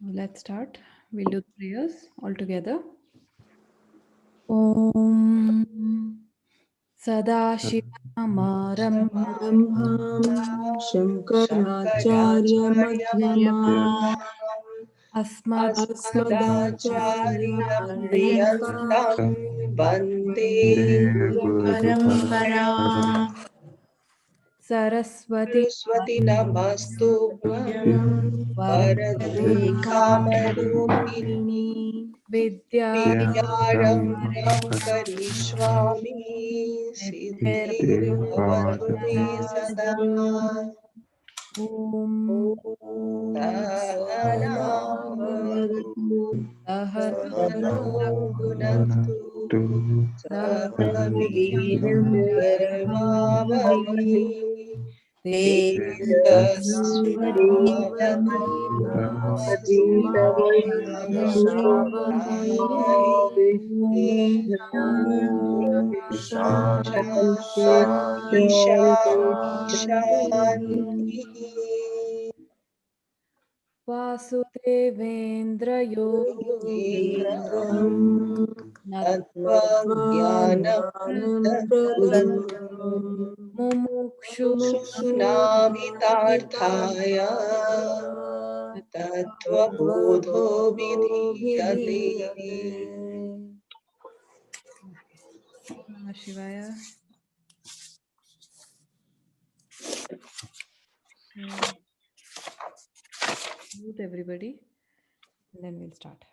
So let's start. We'll do prayers all together. Om Sadashivamarambham ब्रह्मां शङ्कराचार्यमध्यमाम् शङ्कराचार्यमध्यमाम् Asmad अस्मदाचार्यपर्यन्तां वन्दे गुरुपरम्पराम् Saraswati सरस्वती नमस्तुभ्यं वरदे Varade कामरूपिणी Vidya विद्यारम्भं करिष्यामि सिद्धिर्भवतु मे सदा Om सहनावतु Sahana सहनौ भुनक्तु सह वीर्यं करवावहै तेजस्विनावधीतमस्तु मा शान्ति शान्ति शान्तिः Vasudevendra योगीन्द्रं Natvam तत्त्वज्ञानं प्रदम् Mumukshu मुमुक्षुनामितार्थाय तत्त्वबोधो विधीयते Namah Shivaya. So, mute everybody, and then we'll start.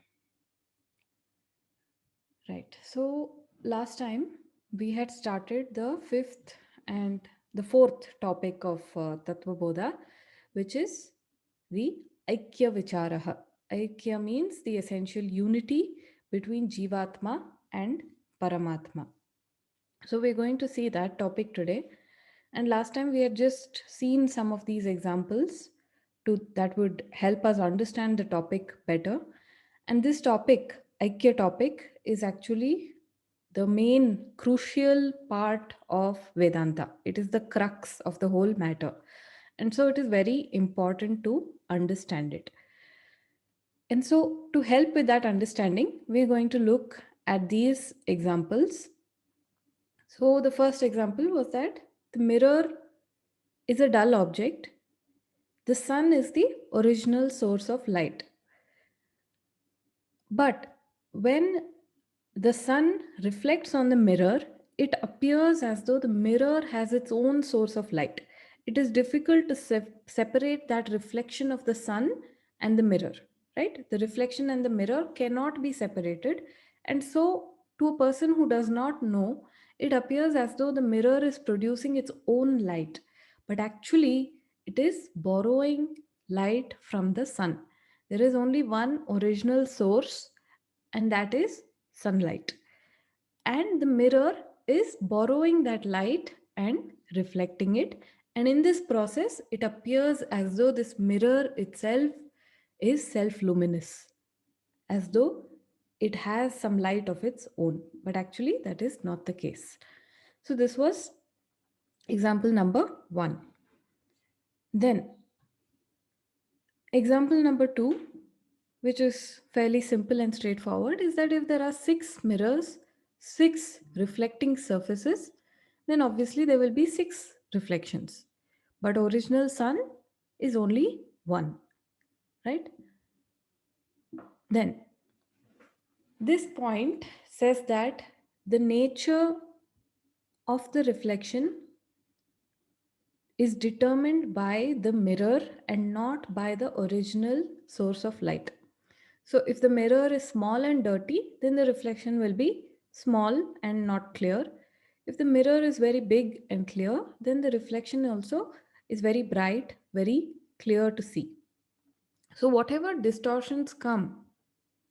Right. So last time we had started the fifth and the fourth topic of Tattva Bodha, which is the Aikya Vicharaha. Aikya means the essential unity between Jivatma and Paramatma. So we're going to see that topic today. And last time we had just seen some of these examples that would help us understand the topic better. And this topic, Aikya topic, is actually the main crucial part of Vedanta. It is the crux of the whole matter. And so it is very important to understand it. And so, to help with that understanding, we're going to look at these examples. So, the first example was that the mirror is a dull object, the sun is the original source of light. But when the sun reflects on the mirror, it appears as though the mirror has its own source of light. It is difficult to separate that reflection of the sun and the mirror, right? The reflection and the mirror cannot be separated. And so, to a person who does not know, it appears as though the mirror is producing its own light. But actually, it is borrowing light from the sun. There is only one original source, and that is sunlight. And the mirror is borrowing that light and reflecting it. And in this process, it appears as though this mirror itself is self luminous, as though it has some light of its own. But actually, that is not the case. So, this was example number one. Then, example number two, which is fairly simple and straightforward, is that if there are six mirrors, six reflecting surfaces, then obviously there will be six reflections. But original sun is only one, right? Then this point says that the nature of the reflection is determined by the mirror and not by the original source of light. So if the mirror is small and dirty, then the reflection will be small and not clear. If the mirror is very big and clear, then the reflection also is very bright, very clear to see. So whatever distortions come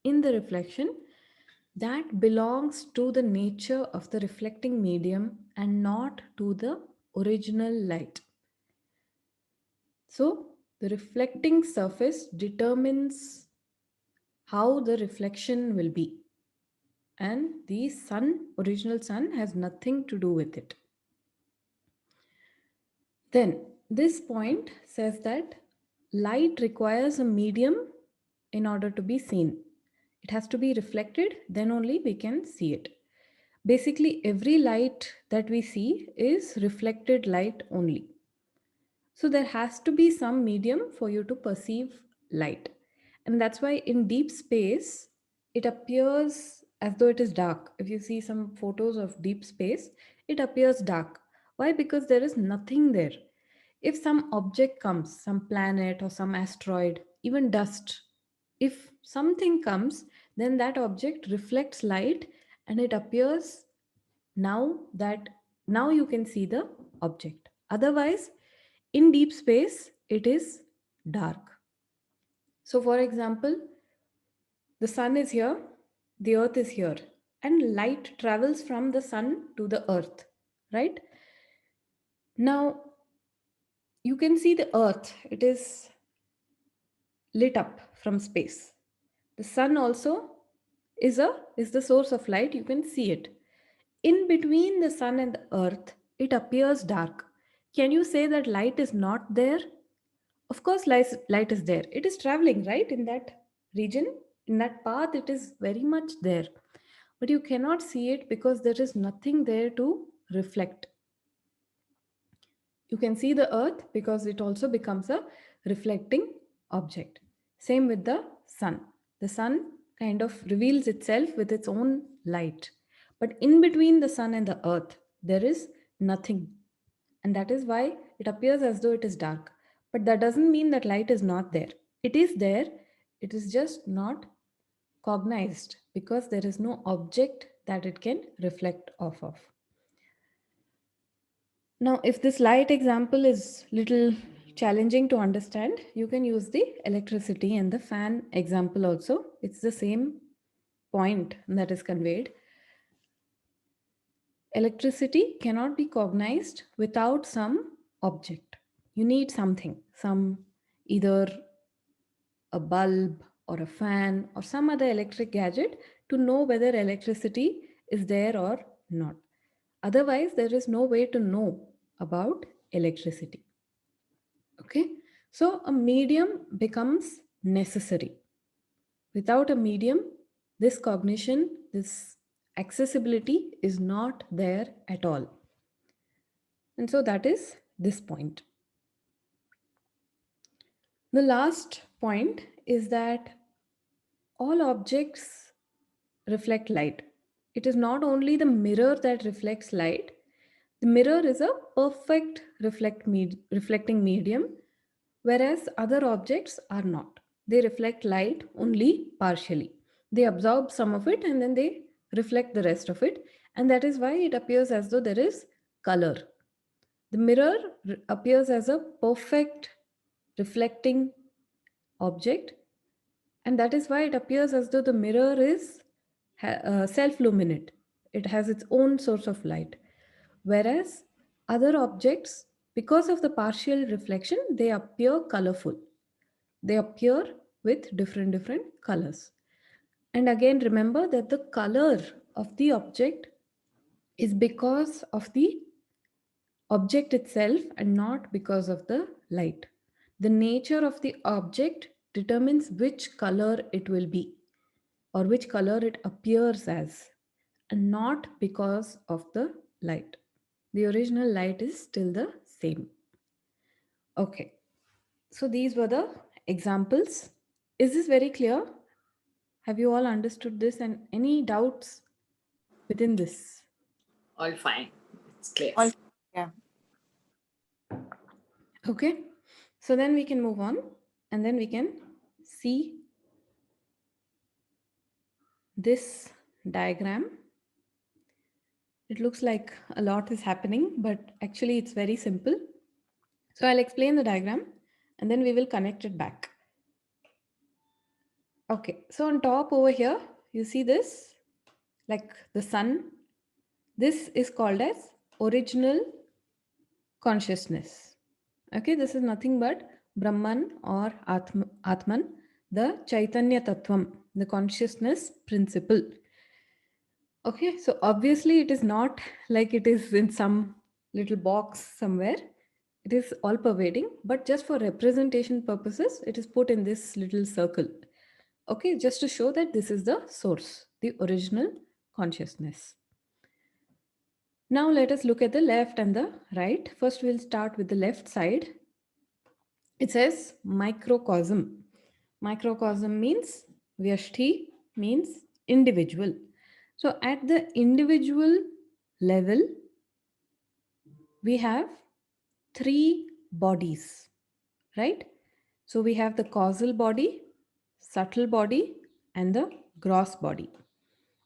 in the reflection, that belongs to the nature of the reflecting medium and not to the original light. So the reflecting surface determines how the reflection will be. And the sun, original sun, has nothing to do with it. Then this point says that light requires a medium in order to be seen. It has to be reflected, then only we can see it. Basically, every light that we see is reflected light only. So there has to be some medium for you to perceive light. And that's why in deep space, it appears as though it is dark. If you see some photos of deep space, it appears dark. Why? Because there is nothing there. If some object comes, some planet or some asteroid, even dust, if something comes, then that object reflects light and it appears now that now you can see the object. Otherwise, in deep space, it is dark. So, for example, the sun is here, the earth is here, and light travels from the sun to the earth, right? Now, you can see the earth, it is lit up from space. The sun also is the source of light, you can see it. In between the sun and the earth, it appears dark. Can you say that light is not there? Of course, light is there. It is traveling, right? In that region, in that path, it is very much there. But you cannot see it because there is nothing there to reflect. You can see the earth because it also becomes a reflecting object. Same with the sun. The sun kind of reveals itself with its own light. But in between the sun and the earth, there is nothing. And that is why it appears as though it is dark. But that doesn't mean that light is not there. It is there, it is just not cognized because there is no object that it can reflect off of. Now, if this light example is little challenging to understand, you can use the electricity and the fan example also. It's the same point that is conveyed. Electricity cannot be cognized without some object. You need something, some either a bulb or a fan or some other electric gadget to know whether electricity is there or not. Otherwise, there is no way to know about electricity. Okay, so a medium becomes necessary. Without a medium, this cognition, this accessibility is not there at all. And so that is this point. The last point is that all objects reflect light. It is not only the mirror that reflects light, the mirror is a perfect reflecting medium, whereas other objects are not. They reflect light only partially. They absorb some of it and then they reflect the rest of it, and that is why it appears as though there is color. The mirror appears as a perfect reflecting object, and that is why it appears as though the mirror is self-luminate. It has its own source of light. Whereas other objects, because of the partial reflection, they appear colorful. They appear with different colors. And again, remember that the color of the object is because of the object itself and not because of the light. The nature of the object determines which color it will be or which color it appears as, and not because of the light. The original light is still the same. Okay, so these were the examples. Is this very clear? Have you all understood this and any doubts within this? All fine. It's clear. All, yeah. Okay, so then we can move on and then we can see this diagram. It looks like a lot is happening, but actually it's very simple. So I'll explain the diagram and then we will connect it back. Okay, so on top over here, you see this, like the sun. This is called as original consciousness. Okay, this is nothing but Brahman or Atman, the Chaitanya Tattvam, the consciousness principle. Okay, so obviously it is not like it is in some little box somewhere. It is all pervading, but just for representation purposes, it is put in this little circle. Okay, just to show that this is the source, the original consciousness. Now let us look at the left and the right. First, we'll start with the left side. It says microcosm. Microcosm means vyashti, means individual. So at the individual level, we have three bodies, right? So we have the causal body, subtle body, and the gross body.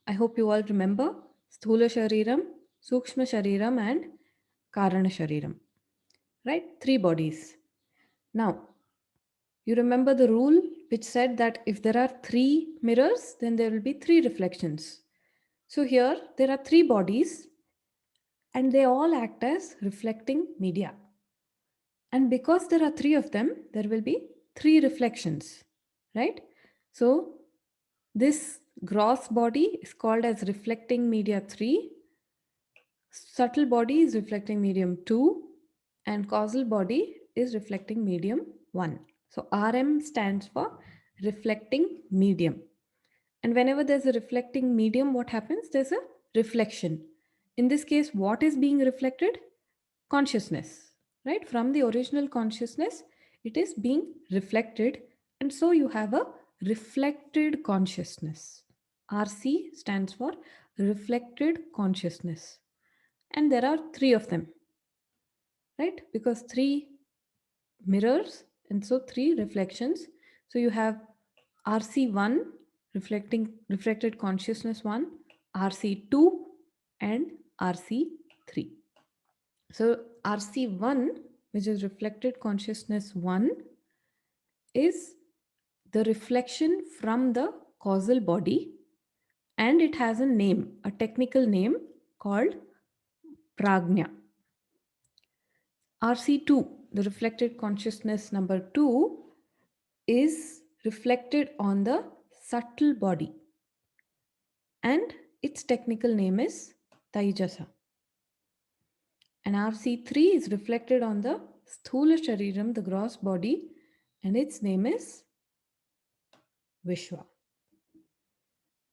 I hope you all remember Sthula Shariram, Sukshma Shariram, and Karana Shariram, right? Three bodies. Now, you remember the rule which said that if there are three mirrors, then there will be three reflections. So here there are three bodies and they all act as reflecting media. And because there are three of them, there will be three reflections, right? So this gross body is called as reflecting media 3, subtle body is reflecting medium 2, and causal body is reflecting medium 1. So RM stands for reflecting medium. And whenever there's a reflecting medium, what happens? There's a reflection. In this case, what is being reflected? Consciousness, right? From the original consciousness, it is being reflected. And so you have a reflected consciousness. RC stands for reflected consciousness. And there are three of them, right? Because three mirrors and so three reflections. So you have RC1 reflected consciousness 1, RC2 and RC3. So RC1, which is reflected consciousness 1, is the reflection from the causal body and it has a name, a technical name called prajna. RC2, the reflected consciousness number 2, is reflected on the subtle body and its technical name is Taijasa. And RC3 is reflected on the Sthula Shariram, the gross body, and its name is Vishwa.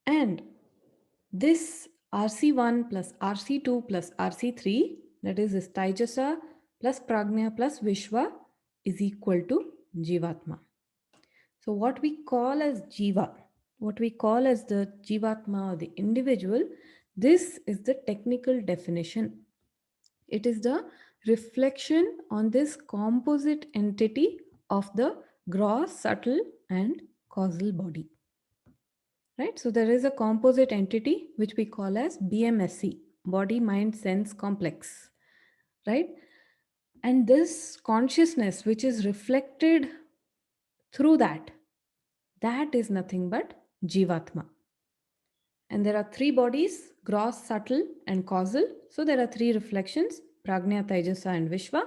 And this RC1 plus RC2 plus RC3, that is this Taijasa plus Prajna plus Vishwa, is equal to Jivatma. So what we call as Jiva, what we call as the Jivatma or the individual, this is the technical definition. It is the reflection on this composite entity of the gross, subtle, and causal body. Right? So there is a composite entity which we call as BMSC, body, mind, sense, complex. Right? And this consciousness which is reflected through that is nothing but Jivatma. And there are three bodies, gross, subtle, and causal. So there are three reflections, Prajna, Taijasa, and Vishwa.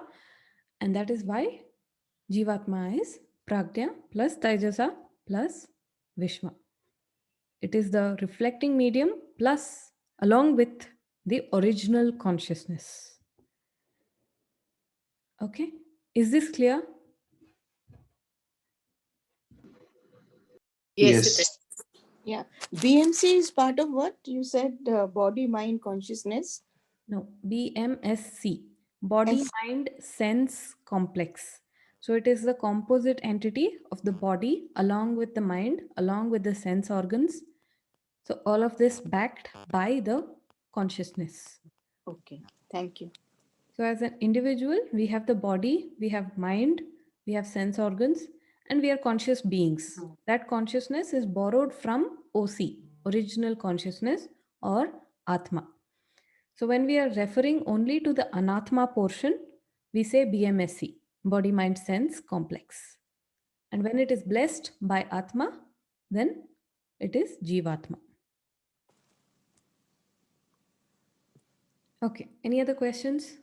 And that is why Jivatma is Prajna plus Taijasa plus Vishwa. It is the reflecting medium plus along with the original consciousness. Okay, is this clear? Yes, it Yes. is. Yeah. BMC is part of what? You said body, mind, consciousness. No, BMSC, body, S. mind, sense, complex. So it is the composite entity of the body along with the mind, along with the sense organs. So all of this backed by the consciousness. Okay. Thank you. So as an individual, we have the body, we have mind, we have sense organs, and we are conscious beings. That consciousness is borrowed from OC, original consciousness, or Atma. So when we are referring only to the Anatma portion, we say BMSC, body, mind, sense, complex. And when it is blessed by Atma, then it is Jivatma. Okay, any other questions?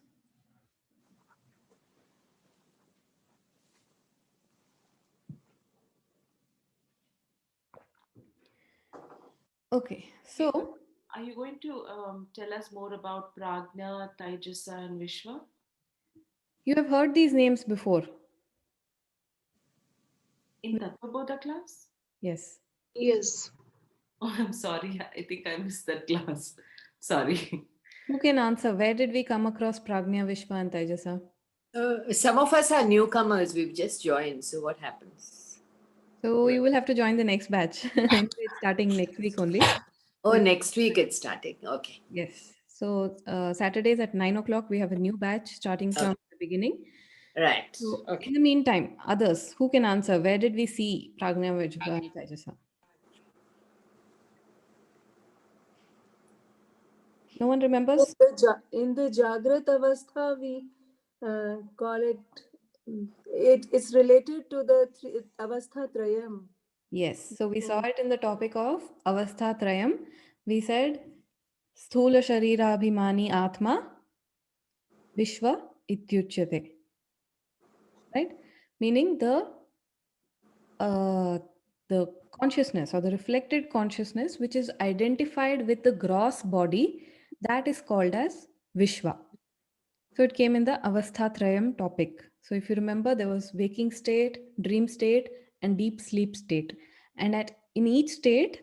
Okay, so Are you going to tell us more about Prajna, Taijasa, and Vishwa? you have heard these names before. In Tattvabodha class? Yes. Yes. Oh, I'm sorry. I think I missed that class. Sorry. Who can answer? Where did we come across Pragnya, Vishwa, and Taijasa? Some of us are newcomers. We've just joined. So what happens? So you will have to join the next batch. Anyway, it's starting next week only. Oh, So next week it's starting. Okay. yes. So Saturdays at 9 o'clock, we have a new batch starting from the beginning. Right. So Okay. in the meantime, others who can answer, where did we see Pragnya, Vishwa, and Taijasa? No one remembers? In the Jagrat Avastha, we call it, it's related to the Avastha Trayam. Yes. So we saw it in the topic of Avastha Trayam. We said Sthula Sharira Abhimani Atma Vishwa Ityuchyate. Right? Meaning the consciousness or the reflected consciousness which is identified with the gross body, that is called as Vishwa. So it came in the Avasthatrayam topic. So if you remember, there was waking state, dream state, and deep sleep state. And in each state,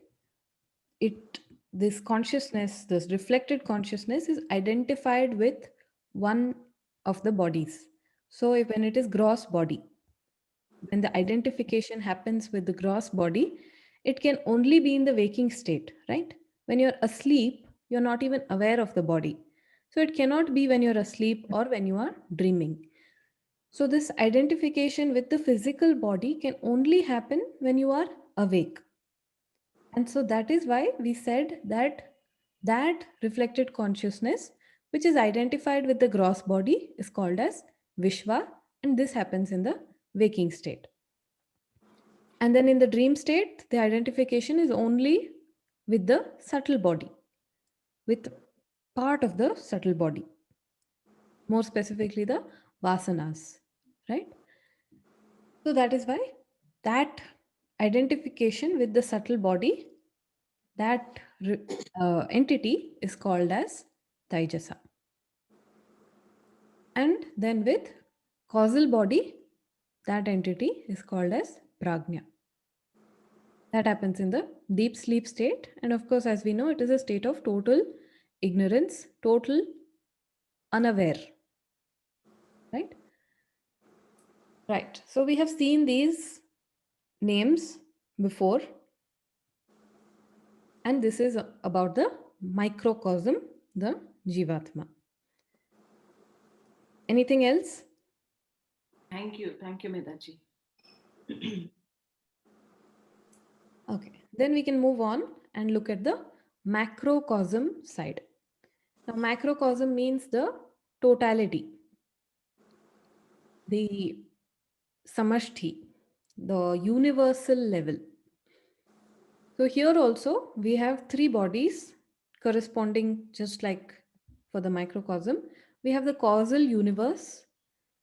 this consciousness, this reflected consciousness is identified with one of the bodies. So when it is gross body, when the identification happens with the gross body, it can only be in the waking state, right? When you're asleep, you're not even aware of the body. So it cannot be when you're asleep or when you are dreaming. So this identification with the physical body can only happen when you are awake. And so that is why we said that reflected consciousness, which is identified with the gross body, is called as Vishwa, and this happens in the waking state. And then in the dream state, the identification is only with the subtle body, with part of the subtle body, more specifically the vasanas, right? So that is why that identification with the subtle body, that entity is called as Taijasa. And then with causal body, that entity is called as Pragnya. That happens in the deep sleep state. And of course, as we know, it is a state of total ignorance, total unaware. Right? Right. So we have seen these names before. And this is about the microcosm, the Jivatma. Anything else? Thank you. Thank you, Medaji. Okay. Then we can move on and look at the macrocosm side. Now, macrocosm means the totality, the samashti, the universal level. So here also we have three bodies corresponding, just like for the microcosm. We have the causal universe,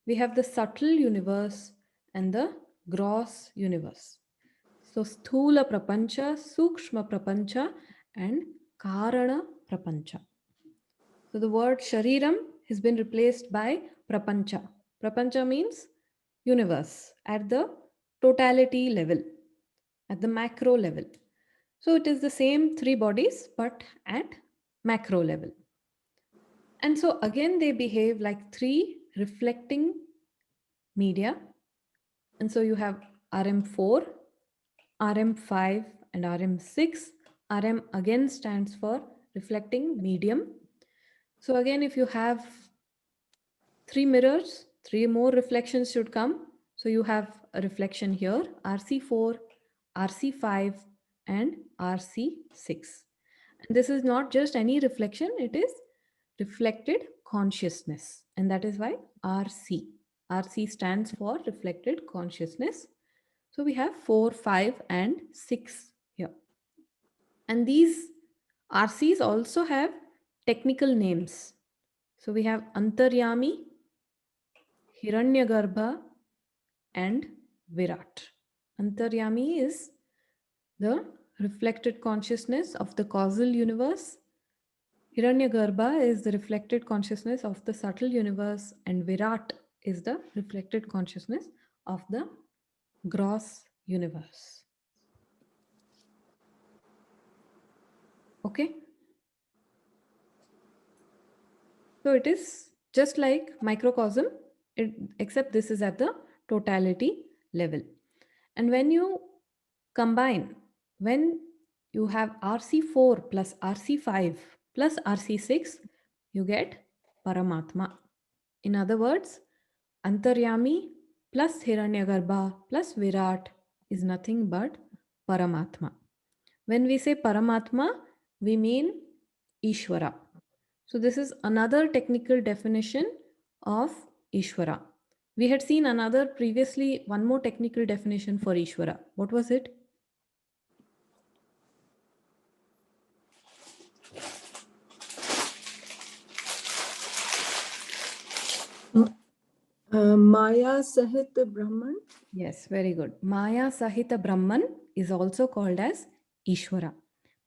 we have the subtle universe, and the gross universe. So sthula prapancha, sukshma prapancha, and karana prapancha. So the word shariram has been replaced by prapancha. Prapancha means universe at the totality level, at the macro level. So it is the same three bodies, but at macro level. And so again, they behave like three reflecting media. And so you have RM4, RM5, and RM6. RM again stands for reflecting medium. So again, if you have three mirrors, three more reflections should come. So you have a reflection here, RC4, RC5, and RC6. And this is not just any reflection, it is reflected consciousness. And that is why RC. RC stands for reflected consciousness. So we have 4, 5, and 6 here. And these RCs also have technical names. So we have Antaryami, Hiranyagarbha, and Virat. Antaryami is the reflected consciousness of the causal universe. Hiranyagarbha is the reflected consciousness of the subtle universe, and Virat is the reflected consciousness of the gross universe. Okay. So it is just like microcosm, except this is at the totality level. And when you combine, when you have RC4 plus RC5 plus RC6, you get Paramatma. In other words, Antaryami plus Hiranyagarbha plus Virat is nothing but Paramatma. When we say Paramatma, we mean Ishvara. So this is another technical definition of Ishvara. We had seen another previously, one more technical definition for Ishvara. What was it? Maya Sahit Brahman. Yes, very good. Maya Sahita Brahman is also called as Ishvara.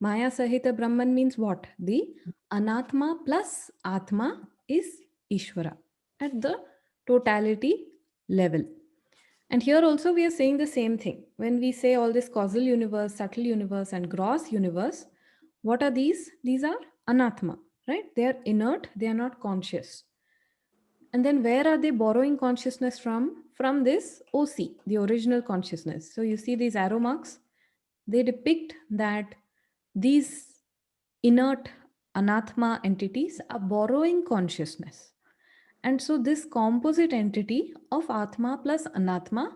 Maya Sahita Brahman means what? The Anatma plus Atma is Ishvara at the totality level. And here also we are saying the same thing. When we say all this causal universe, subtle universe, and gross universe, what are these? These are Anatma, right? They are inert, they are not conscious. And then where are they borrowing consciousness from? From this OC, the original consciousness. So you see these arrow marks, they depict that these inert Anatma entities are borrowing consciousness. And so this composite entity of Atma plus Anatma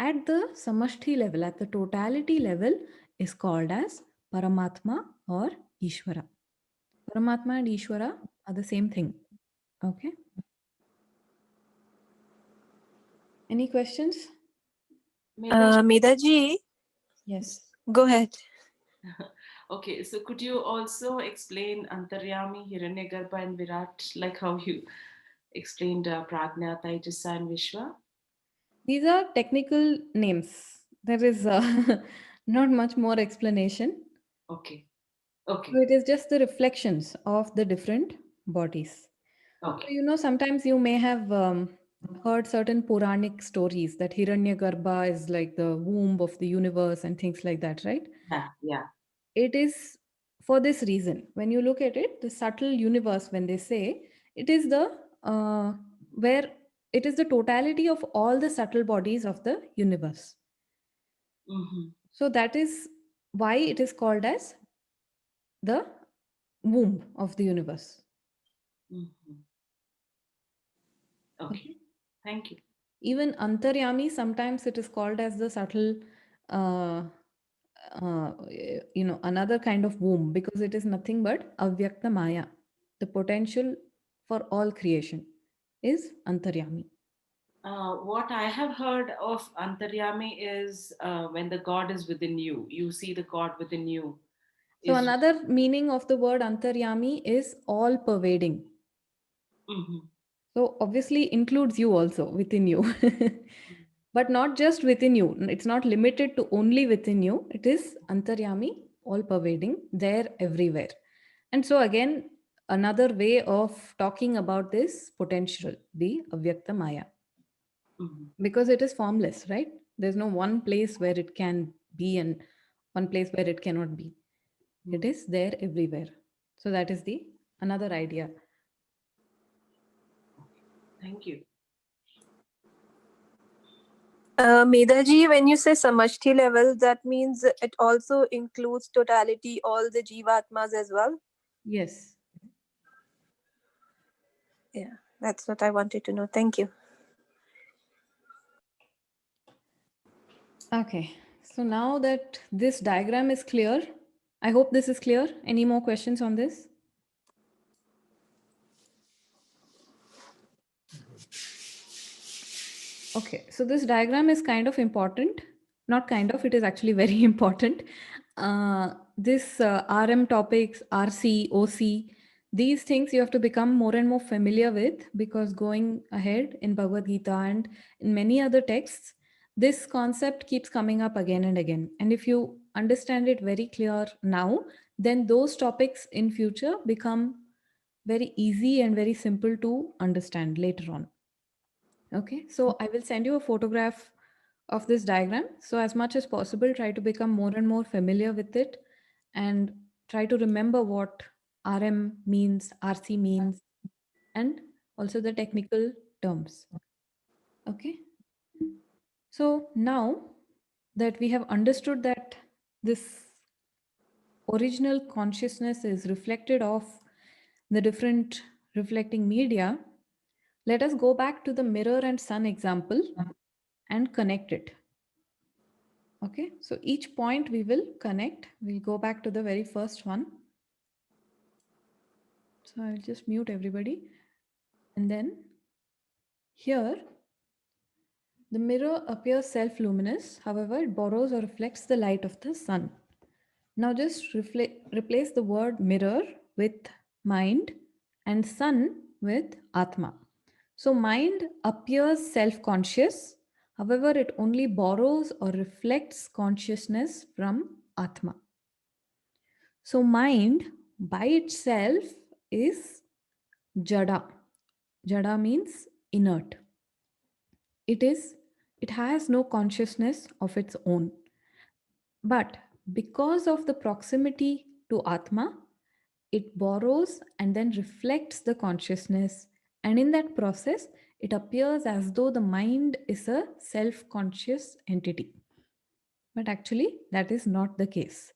at the Samashti level, at the totality level, is called as Paramatma or Ishvara. Paramatma and Ishvara are the same thing. Okay. Any questions? Medaji, Yes. go ahead. Okay, so could you also explain Antaryami, Hiranyagarbha, and Virat, like how you explained Prajna, Taijasa, and Vishwa? These are technical names. There is not much more explanation. Okay, okay, So it is just the reflections of the different bodies. So, okay. you know, sometimes you may have heard certain Puranic stories that Hiranyagarbha is like the womb of the universe and things like that, right? Yeah, yeah. It is for this reason. When you look at it, the subtle universe, when they say, it is the where it is the totality of all the subtle bodies of the universe. Mm-hmm. So that is why it is called as the womb of the universe. Mm-hmm. Okay, thank you. Even Antaryami, sometimes it is called as the subtle, uh, another kind of womb, because it is nothing but Avyakta Maya. The potential for all creation is Antaryami. What I have heard of Antaryami is when the God is within you, you see the God within you. So Is another meaning of the word Antaryami is all pervading. mm-hmm. So obviously includes you also within you. But not just within you. It's not limited to only within you. It is Antaryami, all pervading, there, everywhere. And so again, another way of talking about this potential, the Avyakta Maya, Mm-hmm. because it is formless, right? There's no one place where it can be and one place where it cannot be. It is there everywhere. So that is the another idea. Thank you. Medaji, when you say samashti level, that means it also includes totality, all the jivatmas as well. Yes. Yeah, that's what I wanted to know. Thank you. Okay. So now that this diagram is clear, I hope this is clear. Any more questions on this? Okay, so this diagram is kind of important. Not kind of, it is actually very important. This RM topics, RC, OC, these things you have to become more and more familiar with, because going ahead in Bhagavad Gita and in many other texts, this concept keeps coming up again and again. And if you understand it very clear now, then those topics in future become very easy and very simple to understand later on. Okay, so I will send you a photograph of this diagram. So as much as possible, try to become more and more familiar with it and try to remember what RM means, RC means, and also the technical terms. Okay. So now that we have understood that this original consciousness is reflected of the different reflecting media, let us go back to the mirror and sun example and connect it. Okay, so each point we will connect. We'll go back to the very first one. So I'll just mute everybody. And then here, the mirror appears self-luminous. However, it borrows or reflects the light of the sun. Now just replace the word mirror with mind and sun with Atma. So mind appears self-conscious. However, it only borrows or reflects consciousness from Atma. So mind by itself is Jada. Jada means inert. It has no consciousness of its own. But because of the proximity to Atma, it borrows and then reflects the consciousness. And in that process, it appears as though the mind is a self-conscious entity. But actually, that is not the case.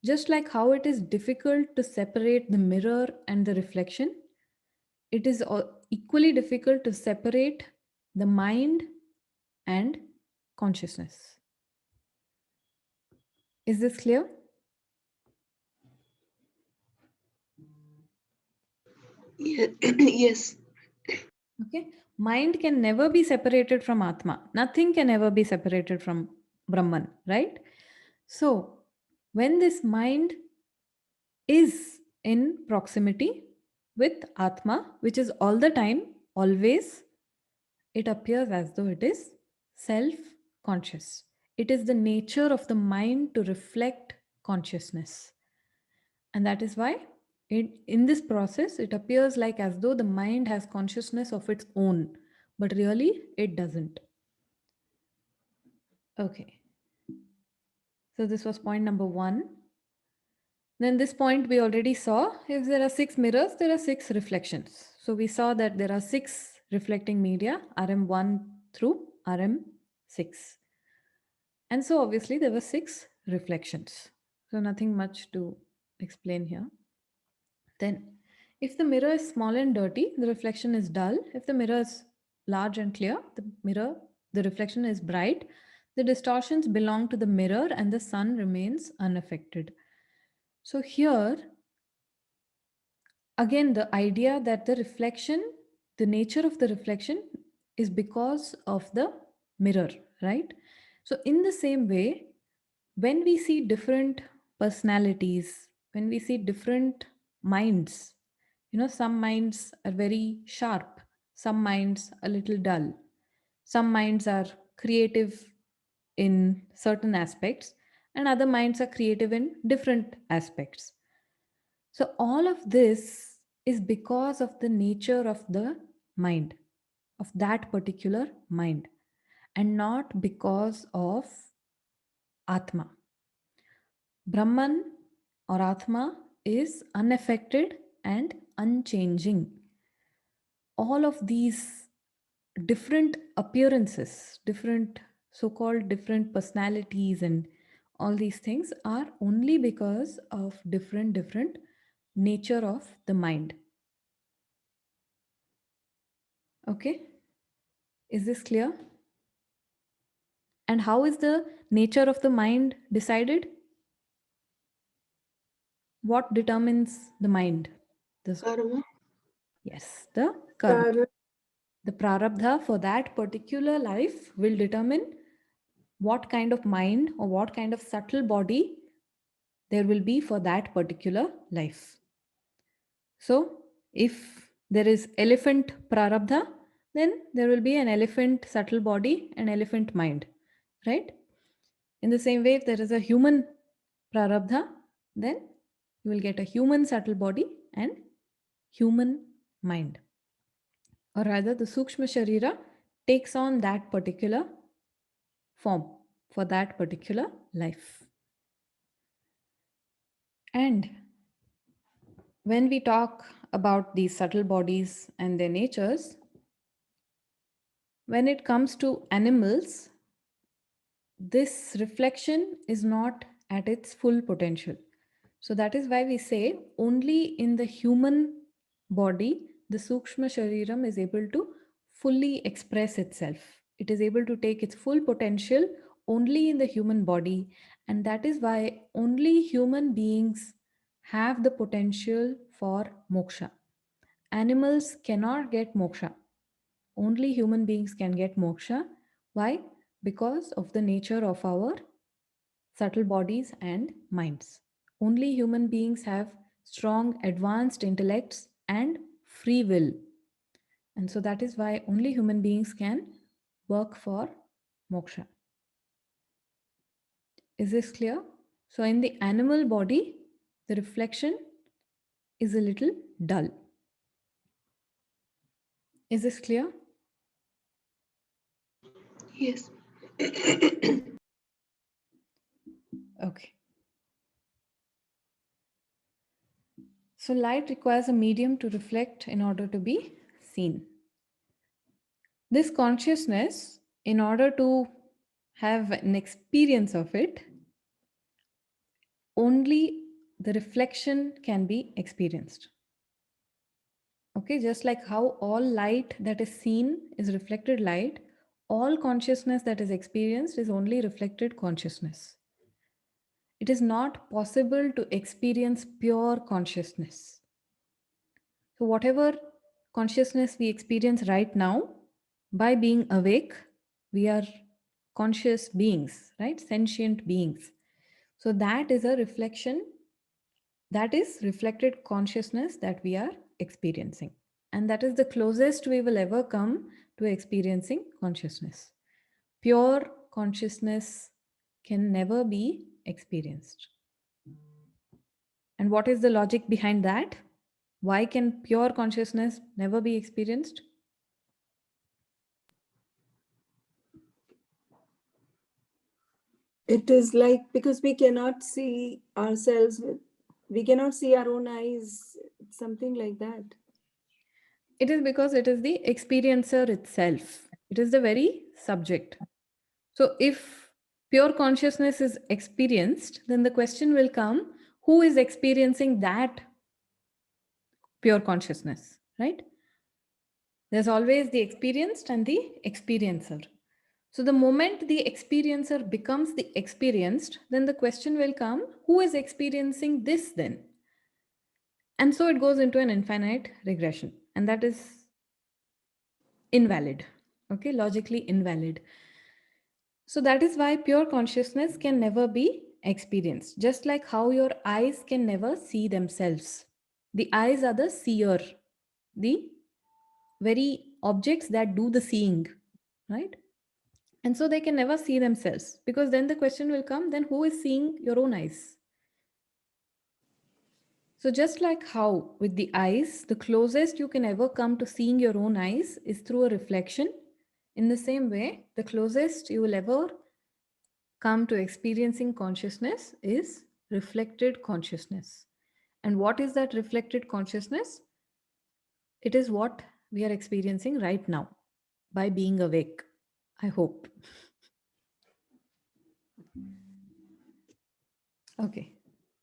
Just like how it is difficult to separate the mirror and the reflection, it is equally difficult to separate the mind and consciousness. Is this clear? Yes. Okay. Mind can never be separated from Atma. Nothing can ever be separated from Brahman, right? So, when this mind is in proximity with Atma, which is all the time, always, it appears as though it is self conscious. It is the nature of the mind to reflect consciousness. And that is why in this process, it appears like as though the mind has consciousness of its own, but really it doesn't. Okay. So this was point number 1. Then this point we already saw, if there are 6 mirrors, there are 6 reflections. So we saw that there are 6 reflecting media, RM1 through RM6. And so obviously there were 6 reflections. So nothing much to explain here. Then if the mirror is small and dirty, the reflection is dull. If the mirror is large and clear, the reflection is bright. The distortions belong to the mirror and the sun remains unaffected. So here, again, the idea that the nature of the reflection is because of the mirror, right? So in the same way, when we see different personalities, when we see different minds, some minds are very sharp, some minds a little dull, some minds are creative in certain aspects, and other minds are creative in different aspects. So all of this is because of the nature of the mind, of that particular mind, and not because of Atma. Brahman or Atma is unaffected and unchanging. All of these different appearances, different so-called different personalities and all these things are only because of different nature of the mind. Okay? Is this clear? And how is the nature of the mind decided? What determines the mind? Karma. Yes, the karma. Karma. The prarabdha for that particular life will determine what kind of mind or what kind of subtle body there will be for that particular life. So, if there is elephant prarabdha, then there will be an elephant subtle body and elephant mind, right? In the same way, if there is a human prarabdha, then you will get a human subtle body and human mind. Or rather, the Sukshma Sharira takes on that particular form for that particular life. And when we talk about these subtle bodies and their natures, when it comes to animals, this reflection is not at its full potential. So that is why we say only in the human body, the Sukshma Shariram is able to fully express itself. It is able to take its full potential only in the human body. And that is why only human beings have the potential for moksha. Animals cannot get moksha. Only human beings can get moksha. Why? Because of the nature of our subtle bodies and minds. Only human beings have strong, advanced intellects and free will. And so that is why only human beings can work for moksha. Is this clear? So in the animal body, the reflection is a little dull. Is this clear? Yes. Okay. So light requires a medium to reflect in order to be seen. This consciousness, in order to have an experience of it, only the reflection can be experienced. Okay, just like how all light that is seen is reflected light, all consciousness that is experienced is only reflected consciousness. It is not possible to experience pure consciousness. So, whatever consciousness we experience right now, by being awake, we are conscious beings, right? Sentient beings. So, that is a reflection, that is reflected consciousness that we are experiencing. And that is the closest we will ever come to experiencing consciousness. Pure consciousness can never be experienced. And what is the logic behind that? Why can pure consciousness never be experienced? It is like because we cannot see ourselves with, we cannot see our own eyes, something like that. It is because it is the experiencer itself. It is the very subject. So if pure consciousness is experienced, then the question will come, who is experiencing that pure consciousness, right? There's always the experienced and the experiencer. So the moment the experiencer becomes the experienced, then the question will come, who is experiencing this then? And so it goes into an infinite regression. And that is invalid, okay, logically invalid. So that is why pure consciousness can never be experienced, just like how your eyes can never see themselves. The eyes are the seer, the very objects that do the seeing, right? And so they can never see themselves, because then the question will come, then who is seeing your own eyes? So just like how with the eyes, the closest you can ever come to seeing your own eyes is through a reflection. In the same way, the closest you will ever come to experiencing consciousness is reflected consciousness. And what is that reflected consciousness? It is what we are experiencing right now by being awake, I hope. Okay.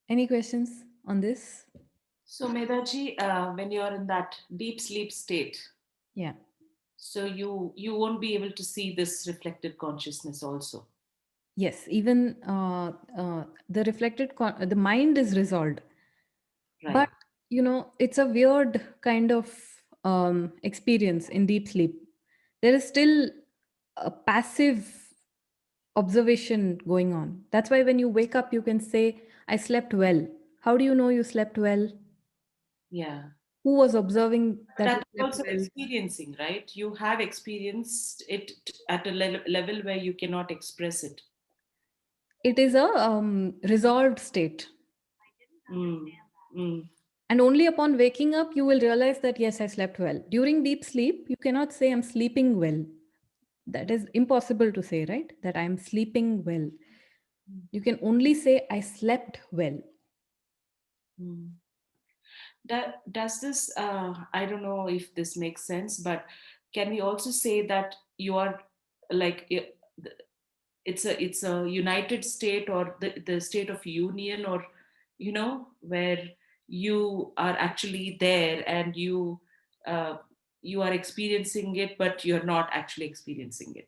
Any questions on this? So, Medaji, when you're in that deep sleep state, Yeah. so you won't be able to see this reflected consciousness also. Yes, even the the mind is resolved. Right. But, it's a weird kind of experience in deep sleep. There is still a passive observation going on. That's why when you wake up, you can say, I slept well. How do you know you slept well? Yeah. Who was observing But that you that is slept also well? experiencing, right? You have experienced it at a level where you cannot express it. It is a resolved state. Mm. Mm. And only upon waking up, you will realize that, yes, I slept well. During deep sleep, you cannot say, I'm sleeping well. That is impossible to say, right? That I'm sleeping well. You can only say, I slept well. Mm. Does this, I don't know if this makes sense, but can we also say that you are like it's a united state, or the state of union, or where you are actually there and uh, you are experiencing it, but you're not actually experiencing it?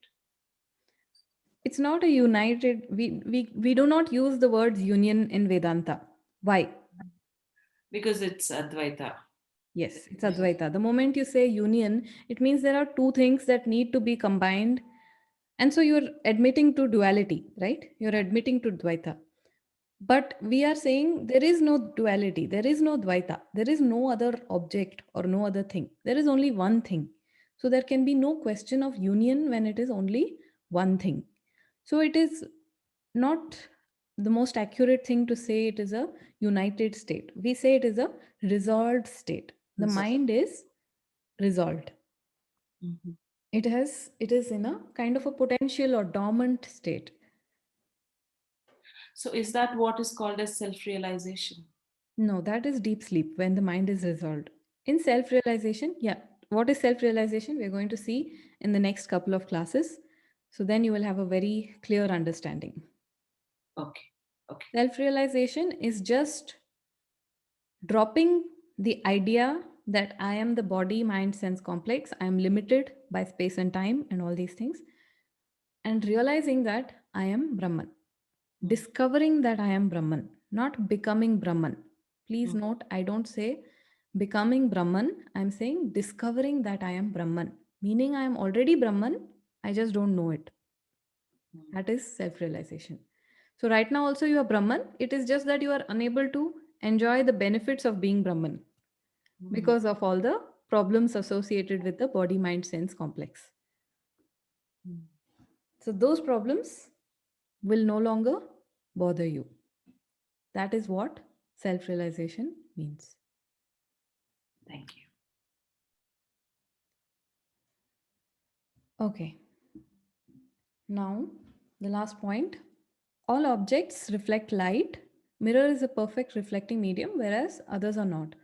It's not a united, we do not use the words union in Vedanta. Why? Because it's Advaita. Yes, it's Advaita. The moment you say union, it means there are two things that need to be combined. And so you're admitting to duality, right? You're admitting to Dvaita. But we are saying there is no duality, there is no Dvaita, there is no other object or no other thing. There is only one thing. So there can be no question of union when it is only one thing. So it is not the most accurate thing to say it is a united state. We say it is a resolved state. The Resolved. mind is resolved. Mhm. It is in a kind of a potential or dormant state. So is that what is called as self-realization? No, that is deep sleep when the mind is resolved. In self realization, yeah, what is self realization? We're going to see in the next couple of classes. So then you will have a very clear understanding. Okay. Okay. Self realization is just dropping the idea that I am the body, mind, sense complex, I am limited by space and time and all these things, and realizing that I am Brahman. Discovering that I am Brahman, not becoming Brahman. Please note, I don't say becoming Brahman, I'm saying discovering that I am Brahman, meaning I am already Brahman, I just don't know it. That is self realization. So, right now, also, you are Brahman, it is just that you are unable to enjoy the benefits of being Brahman because of all the problems associated with the body mind sense complex. So, those problems will no longer bother you. That is what self realization means. Thank you. Okay. Now, the last point, all objects reflect light. Mirror is a perfect reflecting medium, whereas others are not.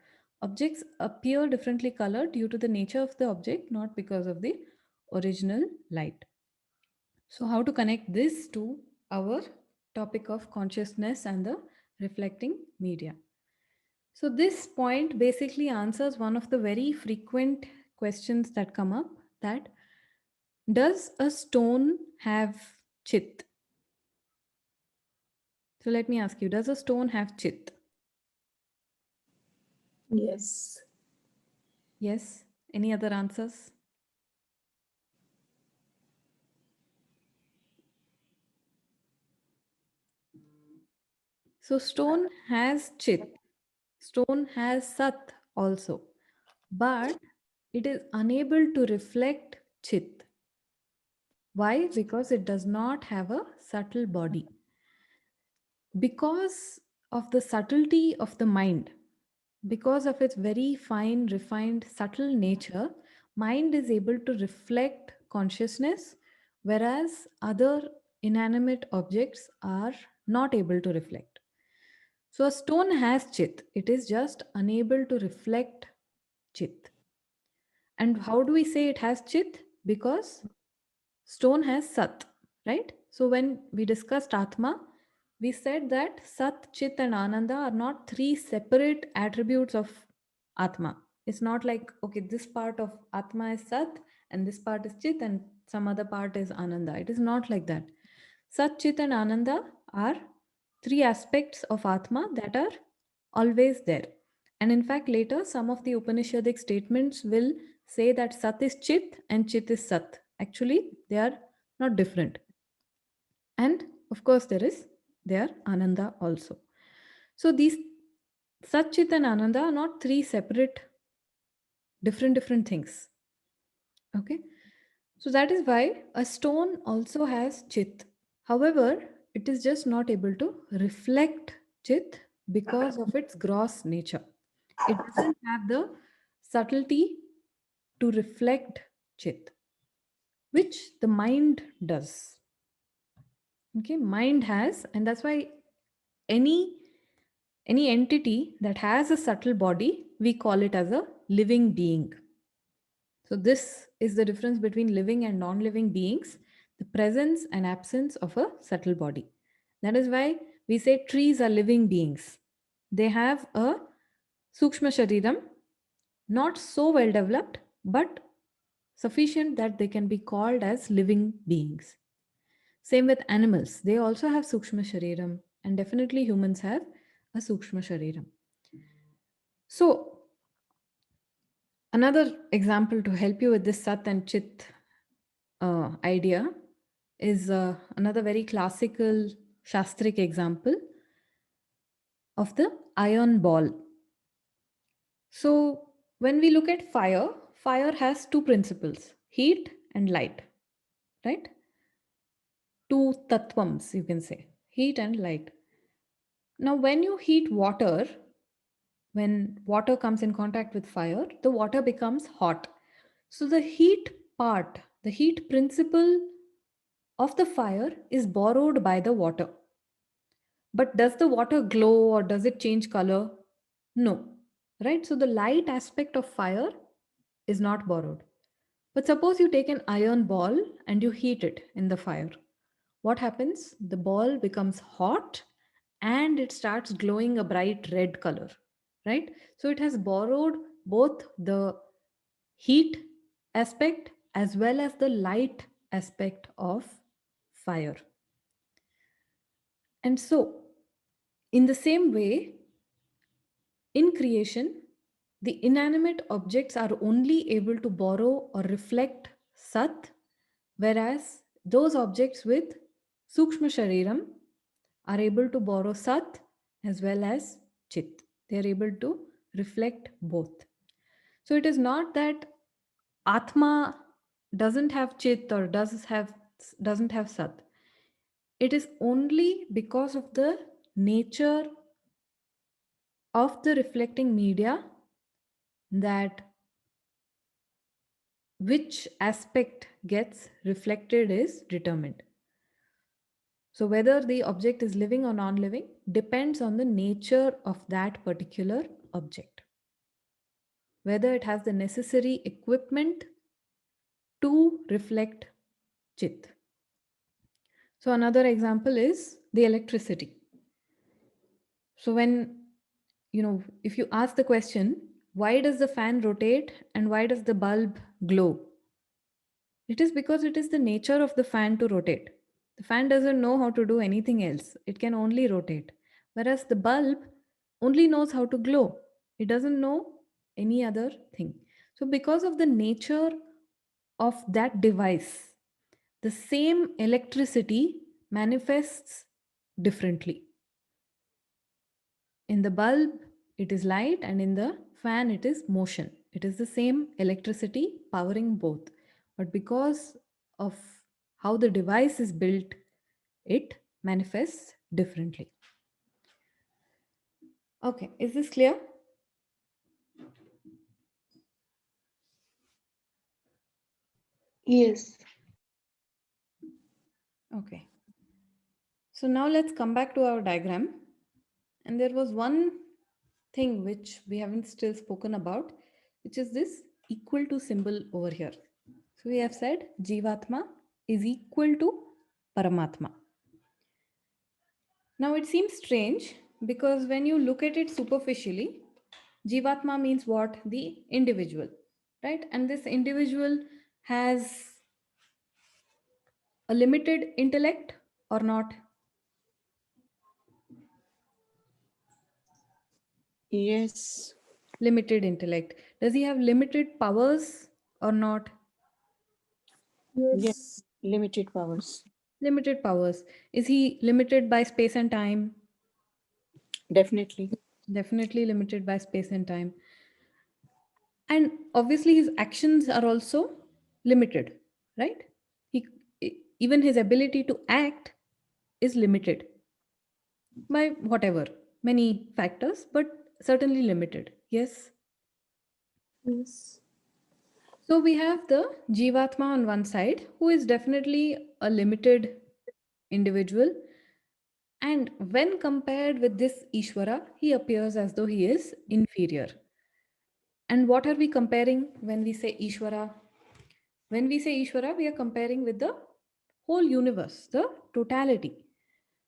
Objects appear differently colored due to the nature of the object, not because of the original light. So, how to connect this to our topic of consciousness and the reflecting media? So, this point basically answers one of the very frequent questions that come up, that does a stone have chit? So, let me ask you, does a stone have chit? Yes. Yes. Any other answers? So, stone has chit. Stone has sat also, but it is unable to reflect chit. Why? Because it does not have a subtle body. Because of the subtlety of the mind, because of its very fine, refined, subtle nature, mind is able to reflect consciousness, whereas other inanimate objects are not able to reflect. So a stone has chit, it is just unable to reflect chit. And how do we say it has chit? Because stone has sat, right? So when we discussed Atma, we said that Sat, Chit, and Ananda are not three separate attributes of Atma. It's not like, okay, this part of Atma is Sat, and this part is Chit, and some other part is Ananda. It is not like that. Sat, Chit, and Ananda are three aspects of Atma that are always there. And in fact, later, some of the Upanishadic statements will say that Sat is Chit and Chit is Sat. Actually, they are not different. And of course, there Ananda also. So these Sat, Chit, and Ananda are not three separate, different things. Okay. So that is why a stone also has Chit. However, it is just not able to reflect Chit because of its gross nature. It doesn't have the subtlety to reflect Chit, which the mind does. Okay, mind has, and that's why any any entity that has a subtle body, we call it as a living being. So this is the difference between living and non-living beings, the presence and absence of a subtle body. That is why we say trees are living beings. They have a Sukshma Shariram, not so well developed, but sufficient that they can be called as living beings. Same with animals. They also have Sukshma Shariram, and definitely humans have a Sukshma Shariram. So, another example to help you with this Sat and Chit idea is another very classical Shastric example of the iron ball. So, when we look at fire, fire has two principles, heat and light, right? Two tattvams, you can say, heat and light. Now, when you heat water, when water comes in contact with fire, the water becomes hot. So, the heat part, the heat principle of the fire is borrowed by the water. But does the water glow or does it change color? No, right? So, the light aspect of fire is not borrowed. But suppose you take an iron ball and you heat it in the fire. What happens? The ball becomes hot and it starts glowing a bright red color, right? So it has borrowed both the heat aspect as well as the light aspect of fire. And so, in the same way, in creation, the inanimate objects are only able to borrow or reflect Sat, whereas those objects with Sukshma Shariram are able to borrow Sat as well as Chit. They are able to reflect both. So it is not that Atma doesn't have Chit or doesn't have Sat. It is only because of the nature of the reflecting media that which aspect gets reflected is determined. So whether the object is living or non-living depends on the nature of that particular object. Whether it has the necessary equipment to reflect Chit. So another example is the electricity. So when, if you ask the question, why does the fan rotate and why does the bulb glow? It is because it is the nature of the fan to rotate. The fan doesn't know how to do anything else. It can only rotate. Whereas the bulb only knows how to glow. It doesn't know any other thing. So because of the nature of that device, the same electricity manifests differently. In the bulb, it is light, and in the fan, it is motion. It is the same electricity powering both. But because of how the device is built, it manifests differently. Okay, is this clear? Yes. Okay. So now let's come back to our diagram. And there was one thing which we haven't still spoken about, which is this equal to symbol over here. So we have said Jivatma is equal to Paramatma. Now it seems strange because when you look at it superficially, Jivatma means what? The individual, right? And this individual has a limited intellect or not? Yes. Limited intellect. Does he have limited powers or not? Yes. Yes. Limited powers. Limited powers. Is he limited by space and time? Definitely. Definitely limited by space and time. And obviously his actions are also limited, right? He, even his ability to act is limited by whatever, many factors, but certainly limited. Yes. Yes. So we have the Jivatma on one side, who is definitely a limited individual. And when compared with this Ishvara, he appears as though he is inferior. And what are we comparing when we say Ishvara? When we say Ishvara, we are comparing with the whole universe, the totality.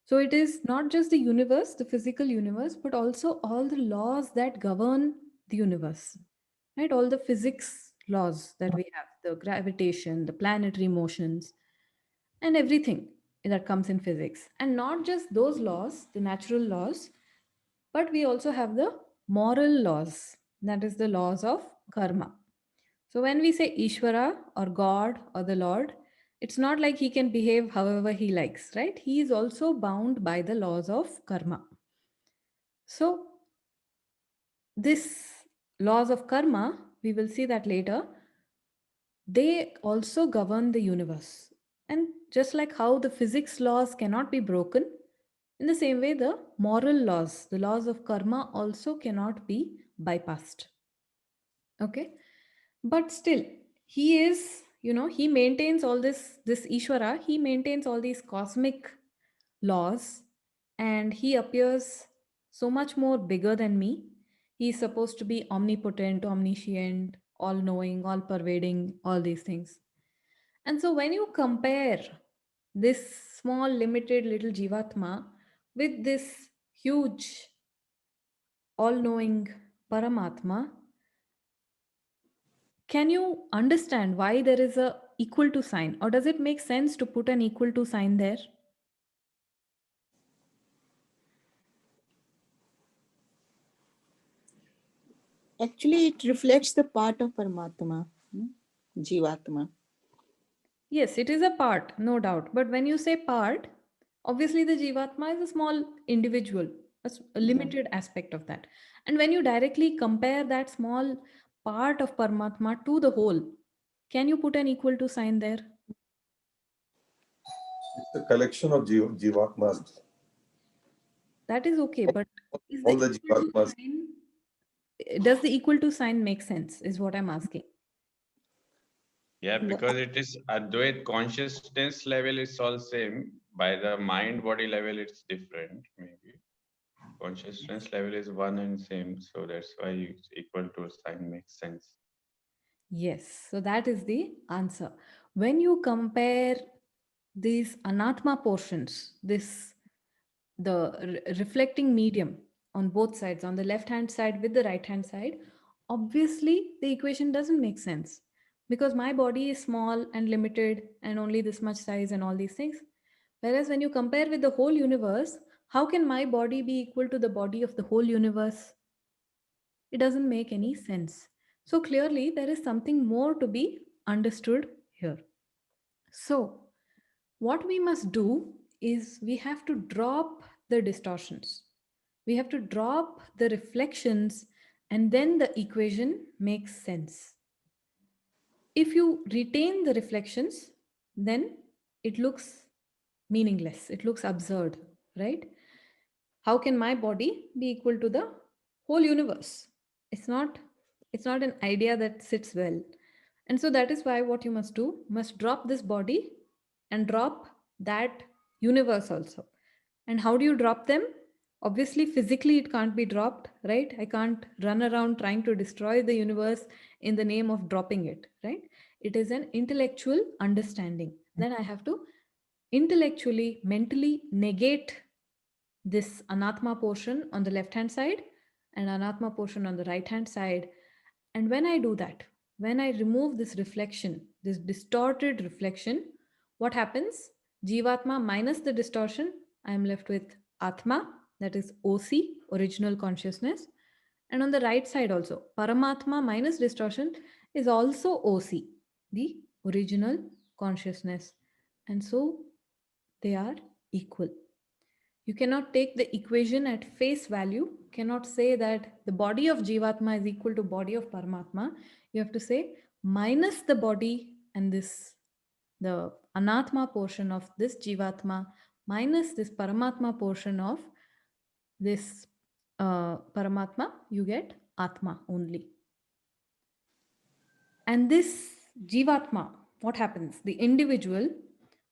So it is not just the universe, the physical universe, but also all the laws that govern the universe, right? All the physics laws that we have, the gravitation, the planetary motions, and everything that comes in physics. And not just those laws, the natural laws, but we also have the moral laws, that is the laws of karma. So when we say Ishvara or God or the Lord, it's not like he can behave however he likes, right? He is also bound by the laws of karma. So this laws of karma, we will see that later, they also govern the universe. And just like how the physics laws cannot be broken, in the same way, the moral laws, the laws of karma, also cannot be bypassed. Okay? But still, he is, he maintains all this Ishvara, he maintains all these cosmic laws, and he appears so much more bigger than me. He's supposed to be omnipotent, omniscient, all knowing, all pervading, all these things. And so when you compare this small, limited little Jivatma with this huge, all knowing Paramatma, can you understand why there is a equal to sign, or does it make sense to put an equal to sign there? Actually, it reflects the part of Paramatma, Jivatma. Yes, it is a part, no doubt. But when you say part, obviously the Jivatma is a small individual, a limited aspect of that. And when you directly compare that small part of Paramatma to the whole, can you put an equal to sign there? It's a collection of Jivatmas. That is okay, but is All the the equal to Jivatmas. sign, does the equal to sign make sense, is what I'm asking. Yeah, because it is Advait consciousness level is all same. By the mind body level, it's different. Maybe consciousness level is one and same, so that's why it's equal to sign makes sense. Yes, so that is the answer. When you compare these anatma portions, the reflecting medium on both sides, on the left hand side with the right hand side, obviously the equation doesn't make sense because my body is small and limited and only this much size and all these things. Whereas when you compare with the whole universe, how can my body be equal to the body of the whole universe? It doesn't make any sense. So clearly, there is something more to be understood here. So, what we must do is we have to drop the distortions, we have to drop the reflections, and then the equation makes sense. If you retain the reflections, then it looks meaningless, it looks absurd, right? How can my body be equal to the whole universe? It's not it's not an idea that sits well. And so that is why what you must do, must drop this body and drop that universe also. And how do you drop them? Obviously physically it can't be dropped, right? I can't run around trying to destroy the universe in the name of dropping it, right? It is an intellectual understanding. Then I have to intellectually, mentally negate this anatma portion on the left hand side and anatma portion on the right hand side. And when I do that, when I remove this reflection, this distorted reflection, what happens? Jivatma minus the distortion, I am left with Atma, that is OC, original consciousness. And on the right side also, Paramatma minus distortion is also OC, the original consciousness. And so they are equal. You cannot take the equation at face value, cannot say that the body of Jivatma is equal to body of Paramatma. You have to say minus the body and this, the anatma portion of this Jivatma minus this Paramatma portion of this Paramatma, you get Atma only. And this Jivatma, what happens? The individual,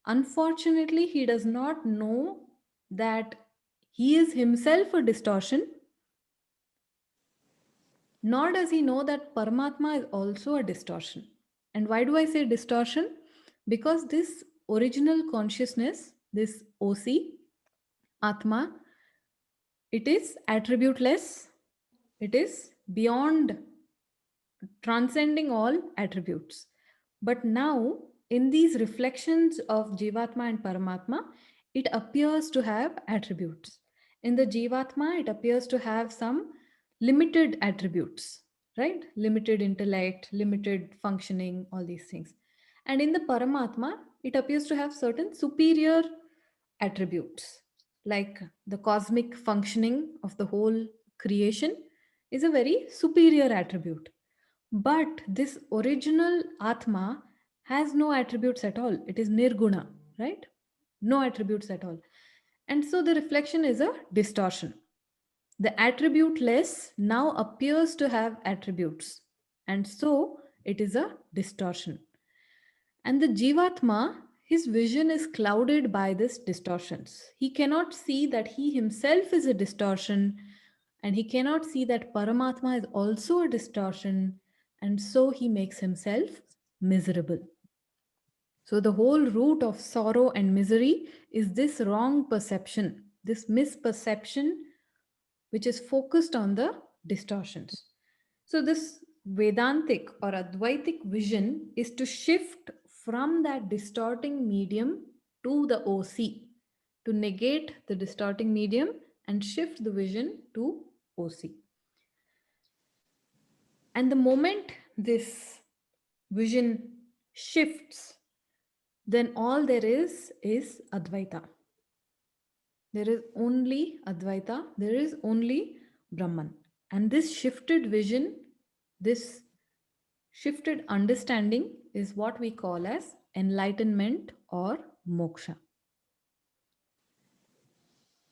unfortunately, he does not know that he is himself a distortion, nor does he know that Paramatma is also a distortion. And why do I say distortion? Because this original consciousness, this OC, Atma, it is attributeless, it is beyond, transcending all attributes. But now, in these reflections of Jivatma and Paramatma, it appears to have attributes. In the Jivatma, it appears to have some limited attributes, right? Limited intellect, limited functioning, all these things. And in the Paramatma, it appears to have certain superior attributes, like the cosmic functioning of the whole creation is a very superior attribute. But this original Atma has no attributes at all. It is Nirguna, right? No attributes at all. And so the reflection is a distortion. The attributeless now appears to have attributes. And so it is a distortion. And the Jivatma, his vision is clouded by these distortions. He cannot see that he himself is a distortion, and he cannot see that Paramatma is also a distortion, and so he makes himself miserable. So, the whole root of sorrow and misery is this wrong perception, this misperception, which is focused on the distortions. So, this Vedantic or Advaitic vision is to shift from that distorting medium to the OC, to negate the distorting medium and shift the vision to OC. And the moment this vision shifts, then all there is Advaita. There is only Advaita, there is only Brahman. And this shifted vision, this shifted understanding is what we call as enlightenment or moksha.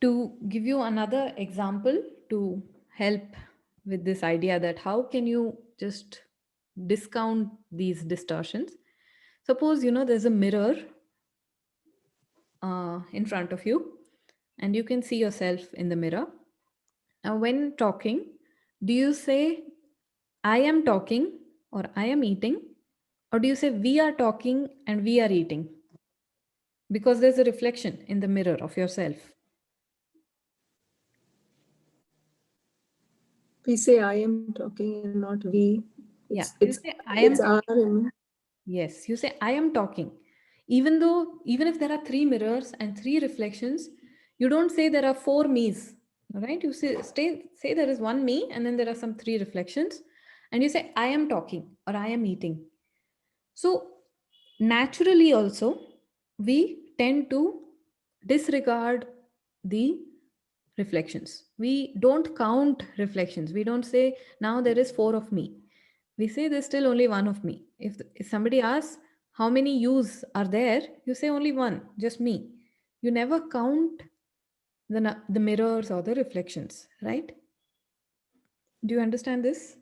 To give you another example to help with this idea that how can you just discount these distortions, suppose there's a mirror in front of you and you can see yourself in the mirror. Now when talking, do you say I am talking or I am eating, or do you say we are talking and we are eating? Because there's a reflection in the mirror of yourself. We say I am talking and not we. Yeah, It's, you say I it's am our talking. Yes, you say I am talking. Even if there are 3 mirrors and 3 reflections, you don't say there are 4 me's, right? You say there is one me and then there are some 3 reflections, and you say I am talking or I am eating. So naturally also, we tend to disregard the reflections. We don't count reflections. We don't say now there is 4 of me. We say there's still only 1 of me. If somebody asks how many yous are there, you say only 1, just me. You never count the mirrors or the reflections, right? Do you understand this?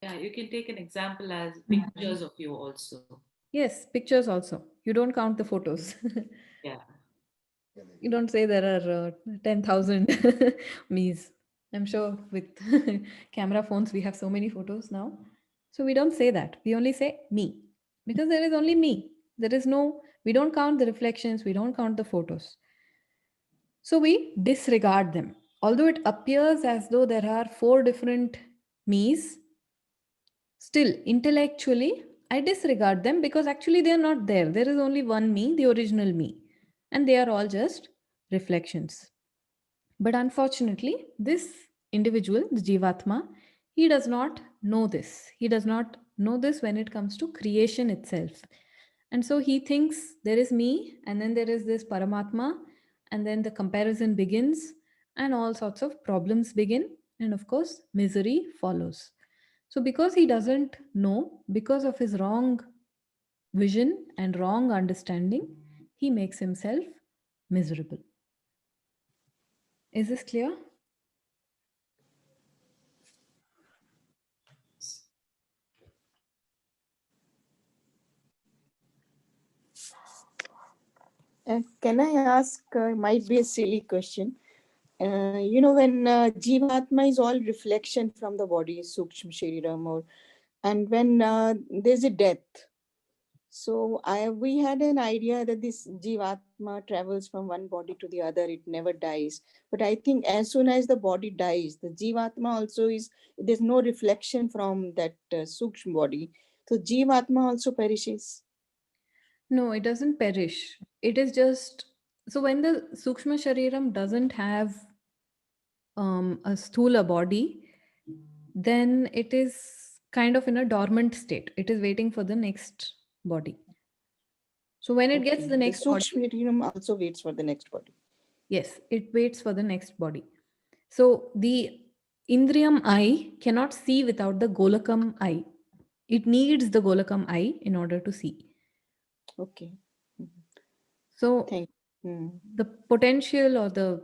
Yeah, you can take an example as pictures of you also. Yes, pictures also. You don't count the photos. Yeah. You don't say there are 10,000 me's. I'm sure with camera phones, we have so many photos now. So we don't say that. We only say me because there is only me. We don't count the reflections, we don't count the photos. So we disregard them. Although it appears as though there are 4 different me's, still intellectually, I disregard them because actually they are not there. There is only one me, the original me, and they are all just reflections. But unfortunately, this individual, the Jivatma, he does not know this. He does not know this when it comes to creation itself. And so he thinks there is me, and then there is this Paramatma, and then the comparison begins, and all sorts of problems begin, and of course, misery follows. So, because he doesn't know, because of his wrong vision and wrong understanding, he makes himself miserable. Is this clear? Can I ask, might be a silly question. When Jivatma is all reflection from the body, Sukshma Shariram, and when there's a death, so we had an idea that this Jivatma travels from one body to the other, it never dies. But I think as soon as the body dies, the Jivatma also there's no reflection from that Sukshma body. So Jivatma also perishes. No, it doesn't perish. It is just so when the Sukshma Shariram doesn't have a sthula body, then it is kind of in a dormant state. It is waiting for the next body. So when it gets Okay. the next body, Sukshma Shariram also waits for the next body. yes, it waits for the next body. So the Indriyam eye cannot see without the Golakam eye. It needs the Golakam eye in order to see. Okay. So Thank you. the potential or the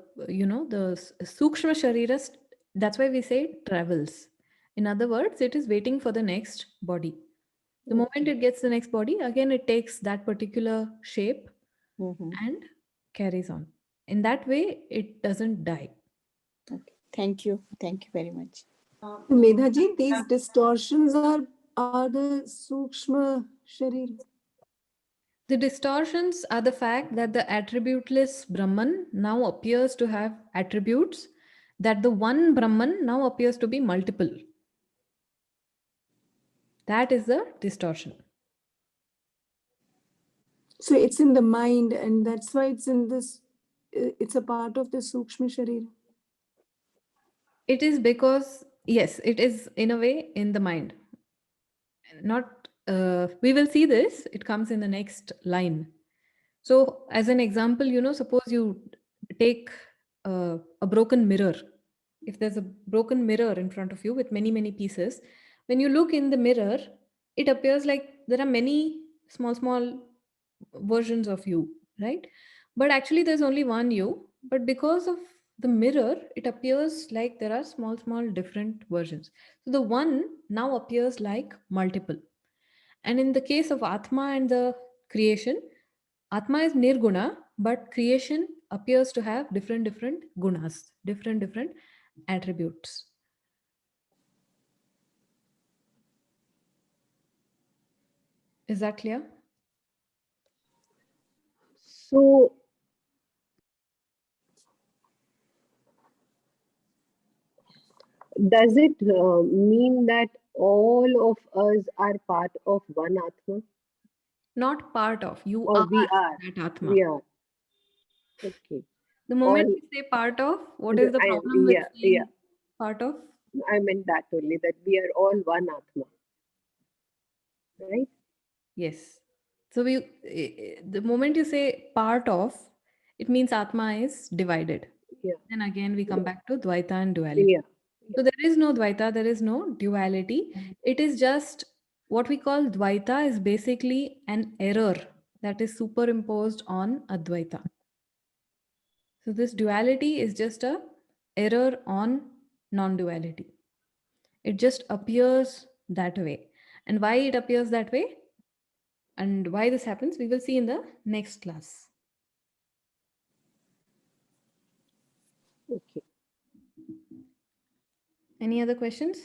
Sukshma Sharira, that's why we say it travels. In other words, it is waiting for the next body. The moment it gets the next body, again it takes that particular shape and carries on. In that way, it doesn't die. Okay. Thank you. Thank you very much. Medhaji, these distortions are the Sukshma Sharir. The distortions are the fact that the attributeless Brahman now appears to have attributes, that the one Brahman now appears to be multiple. That is the distortion. So it's in the mind, and that's why it's in this. It's a part of the Sukshma Sharir. It is because, yes, it is in a way in the mind. Not, we will see this, it comes in the next line. So, as an example, suppose you take a broken mirror. If there's a broken mirror in front of you with many, many pieces, when you look in the mirror, it appears like there are many small versions of you, right? But actually, there's only one you. But because of the mirror, it appears like there are small different versions. So, the one now appears like multiple. And in the case of Atma and the creation, Atma is nirguna, but creation appears to have different gunas, different attributes. Is that clear? So, does it mean that all of us are part of one Atma? Not part of. You Or are we are? that Atma. We are. Okay. The moment All, we say part of, what is the problem with saying part of? I meant that only, that we are all one Atma. Right? Yes. So the moment you say part of, it means Atma is divided. Yeah. Then again we come back to Dvaita and duality. Yeah. So there is no Dvaita, there is no duality. It is just what we call Dvaita is basically an error that is superimposed on Advaita. So this duality is just a error on non-duality. It just appears that way. And why it appears that way and why this happens, we will see in the next class. Okay. Any other questions?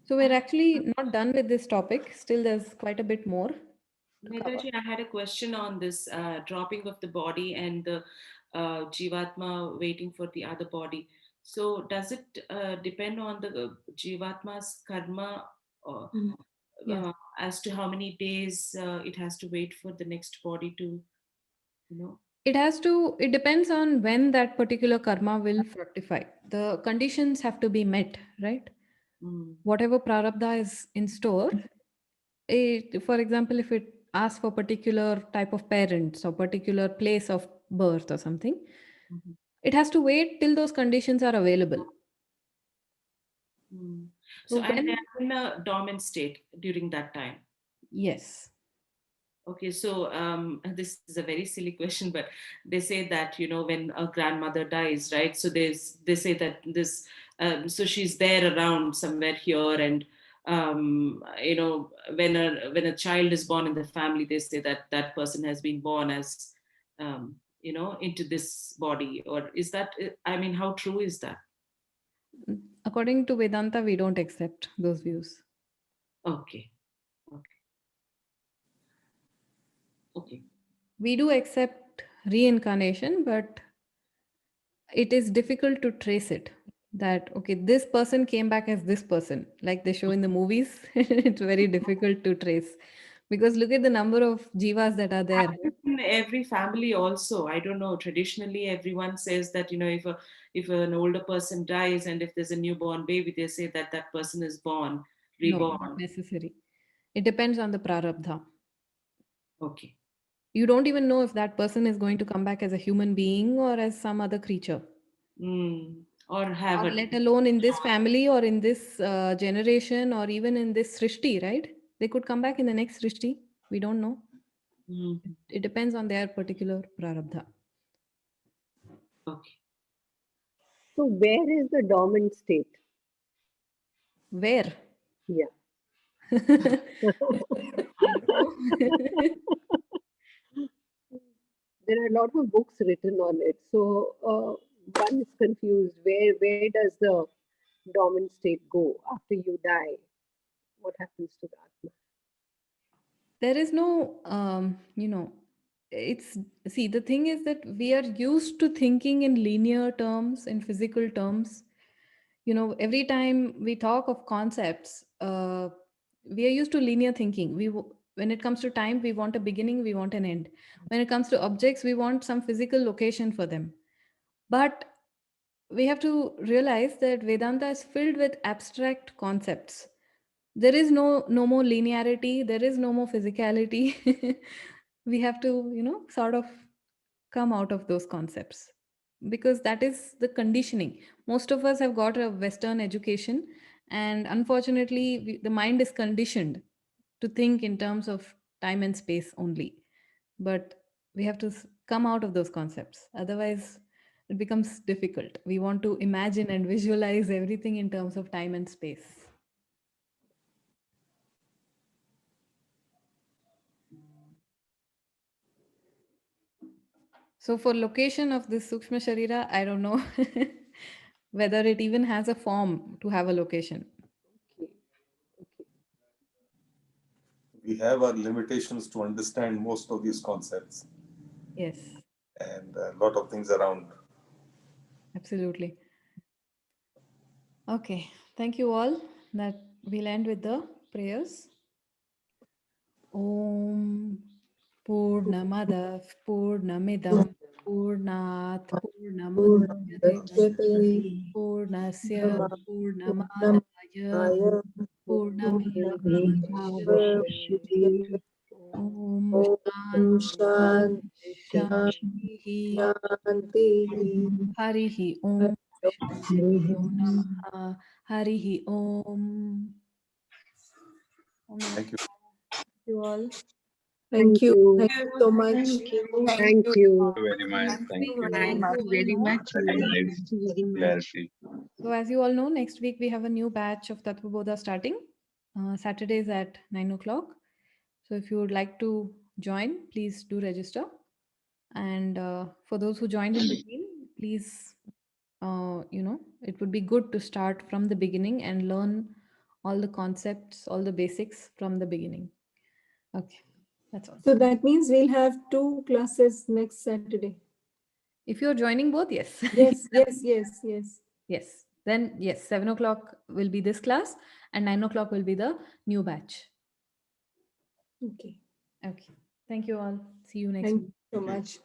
So we're actually not done with this topic. Still, there's quite a bit more. Neetaji, I had a question on this dropping of the body and the Jivatma waiting for the other body. So does it depend on the Jivatma's karma Yes. as to how many days it has to wait for the next body to, It depends on when that particular karma will fructify. The conditions have to be met, right? Whatever prarabdha is in store, for example, if it asks for particular type of parents or particular place of birth or something, it has to wait till those conditions are available. So and they are in a dormant state during that time. Yes. Okay, so this is a very silly question, but they say that when a grandmother dies, right? So they say that this, so she's there around somewhere here, and when a child is born in the family, they say that that person has been born as into this body. Or is that, I mean, how true is that? According to Vedanta, we don't accept those views. Okay. Okay. We do accept reincarnation, but it is difficult to trace it. That, okay, this person came back as this person, like they show in the movies. It's very difficult to trace, because look at the number of jivas that are there. In every family also, I don't know, traditionally everyone says that, if an older person dies and if there's a newborn baby, they say that that person is born, No, reborn. not necessary. It depends on the prarabdha. Okay. You don't even know if that person is going to come back as a human being or as some other creature. Or have Or let alone in this family or in this generation or even in this srishti, right? They could come back in the next srishti. We don't know. It depends on their particular prarabdha. Okay. So where is the dormant state? Where? Yeah. There are a lot of books written on it. So one is confused. Where does the dormant state go after you die? What happens to the Atma? There is no, see, the thing is that we are used to thinking in linear terms, in physical terms. Every time we talk of concepts, we are used to linear thinking. When it comes to time, we want a beginning, we want an end. When it comes to objects, we want some physical location for them. But we have to realize that Vedanta is filled with abstract concepts. There is no more linearity, there is no more physicality. We have to sort of come out of those concepts, because that is the conditioning. Most of us have got a Western education, and unfortunately the mind is conditioned to think in terms of time and space only. But we have to come out of those concepts, otherwise it becomes difficult. We want to imagine and visualize everything in terms of time and space. So for location of this Sukshma Sharira, I don't know whether it even has a form to have a location. We have our limitations to understand most of these concepts Yes, and a lot of things around. absolutely. Okay, thank you all. That we'll end with the prayers. Om Purnamadav Purnamidam Purnat Purnamudachyate Purnasya Purnamadaya Purnamevavashyate. Om Shanti Shanti Harihi Om Shri Namaha Harihi Om. Thank you. Thank you all. Thank you. you. Thank you so much. Thank you. Thank you very much. Thank you. Thank you very much. Clarity. So as you all know, next week we have a new batch of Tattva Bodha starting. Saturdays at 9 o'clock. So if you would like to join, please do register. And for those who joined in between, please, it would be good to start from the beginning and learn all the concepts, all the basics from the beginning. Okay, that's all. So that means we'll have 2 classes next Saturday. If you're joining both, yes. Yes, yes. Yes. Then yes, 7 o'clock will be this class and 9 o'clock will be the new batch. Okay. Okay. Thank you all. See you next Thank week. you so much.